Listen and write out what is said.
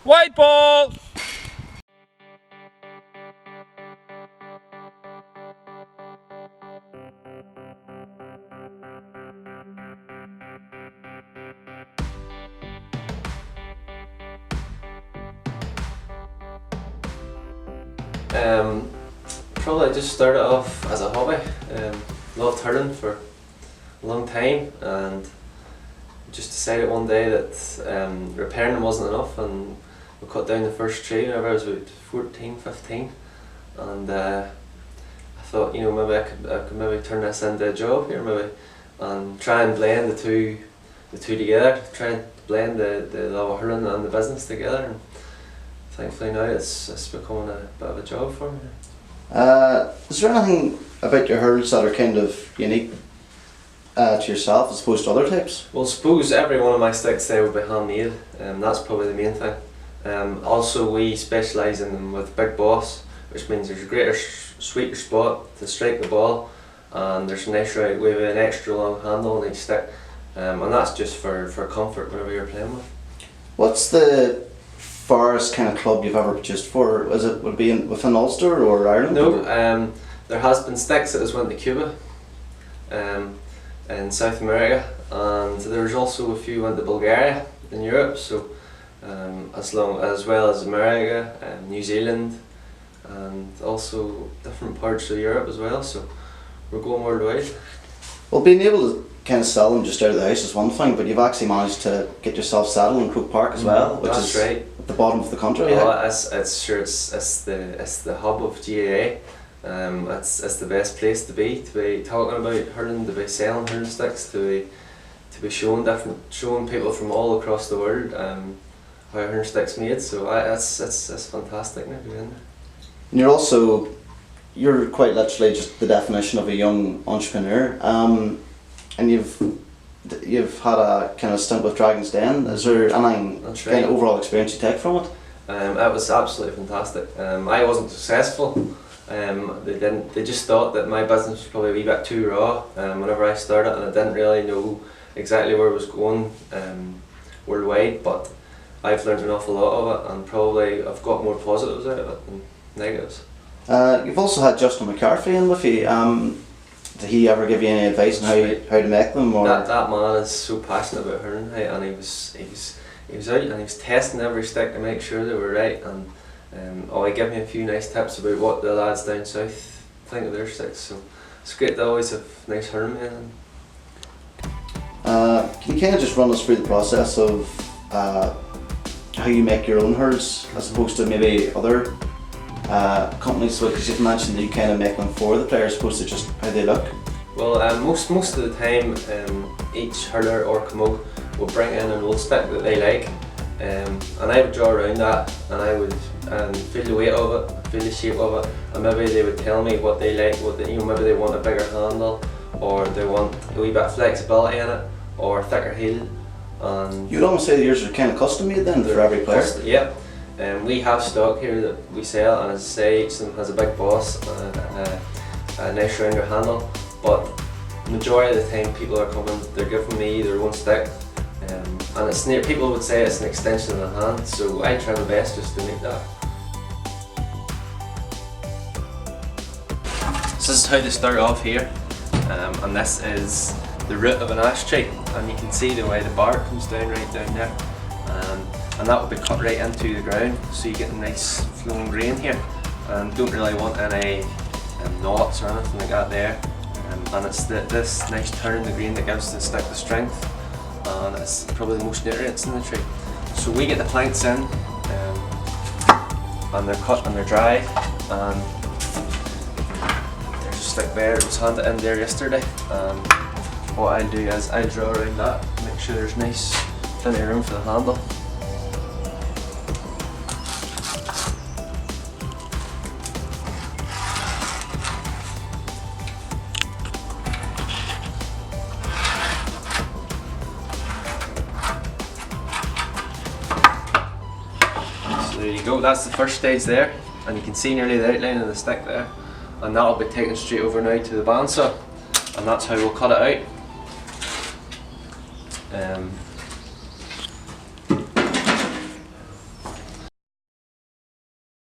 White ball! Probably just started off as a hobby. Loved hurling for a long time, and just decided one day that repairing wasn't enough, and we cut down the first tree whenever I was about 14, 15, and I thought, you know, maybe I could maybe turn this into a job here, maybe, and try and blend the two together, try and blend the love of hurling and the business together, and thankfully now it's becoming a bit of a job for me. Is there anything about your hurls that are kind of unique to yourself as opposed to other types? Well, I suppose every one of my sticks there will be handmade, that's probably the main thing. Also, we specialise in them with Big Boss, which means there's a greater sweeter spot to strike the ball, and there's an extra, we have an extra long handle on each stick, and that's just for comfort whenever you're playing with. What's the farthest kind of club you've ever produced for? Would it be within Ulster or Ireland? No, there has been sticks that has went to Cuba, in South America, and there's also a few went to Bulgaria in Europe. So as well as America, New Zealand, and also different parts of Europe as well. So we're going worldwide. Well, being able to kind of sell them just out of the house is one thing, but you've actually managed to get yourself settled in Croke Park as well, which That's is right. at the bottom of the country. Oh, it's the hub of GAA. It's the best place to be talking about hurling, to be selling hurling sticks, to be showing people from all across the world how hurling sticks made. So it's fantastic now to be in there. And you're quite literally just the definition of a young entrepreneur, and you've had a kind of stint with Dragon's Den. Is there anything kind of overall experience you take from it? It was absolutely fantastic. I wasn't successful. They just thought that my business was probably a wee bit too raw whenever I started, and I didn't really know exactly where it was going worldwide, but I've learned an awful lot of it, and probably I've got more positives out of it than negatives. You've also had Justin McCarthy in with you. Did he ever give you any advice on how to make them? Or? That man is so passionate about hurling, and he was out and he was testing every stick to make sure they were right, and he gave me a few nice tips about what the lads down south think of their sticks. So it's great to always have nice hurling men. Can you kind of just run us through the process of how you make your own hurls as opposed to maybe other companies? Because you've mentioned that you kind of make them for the players, as opposed to just how they look. Well, most of the time, each hurler or camote will bring in an old stick that they like, and I would draw around that, and I would feel the weight of it, feel the shape of it, and maybe they would tell me what they like, maybe they want a bigger handle, or they want a wee bit of flexibility in it, or a thicker heel. And you'd almost say that yours are kind of custom made then for every player. Yep. We have stock here that we sell, and as I say, each of them has a Big Boss and a nice rounder handle, but the majority of the time people are coming, they're giving me their own stick, and it's near, people would say it's an extension of the hand, so I try my best just to make that. So this is how they start off here, and this is the root of an ash tree, and you can see the way the bark comes down right down there, and that will be cut right into the ground, so you get a nice flowing grain here, and don't really want any knots or anything like that there, and it's this nice turn in the grain that gives the stick the strength, and it's probably the most nutrients in the tree. So we get the planks in, and they're cut and they're dry, and there's a stick there, it was handed in there yesterday, and what I'll do is I'll draw around that, make sure there's nice plenty of room for the handle. There you go, that's the first stage there, and you can see nearly the outline of the stick there, and that'll be taken straight over now to the bandsaw, and that's how we'll cut it out.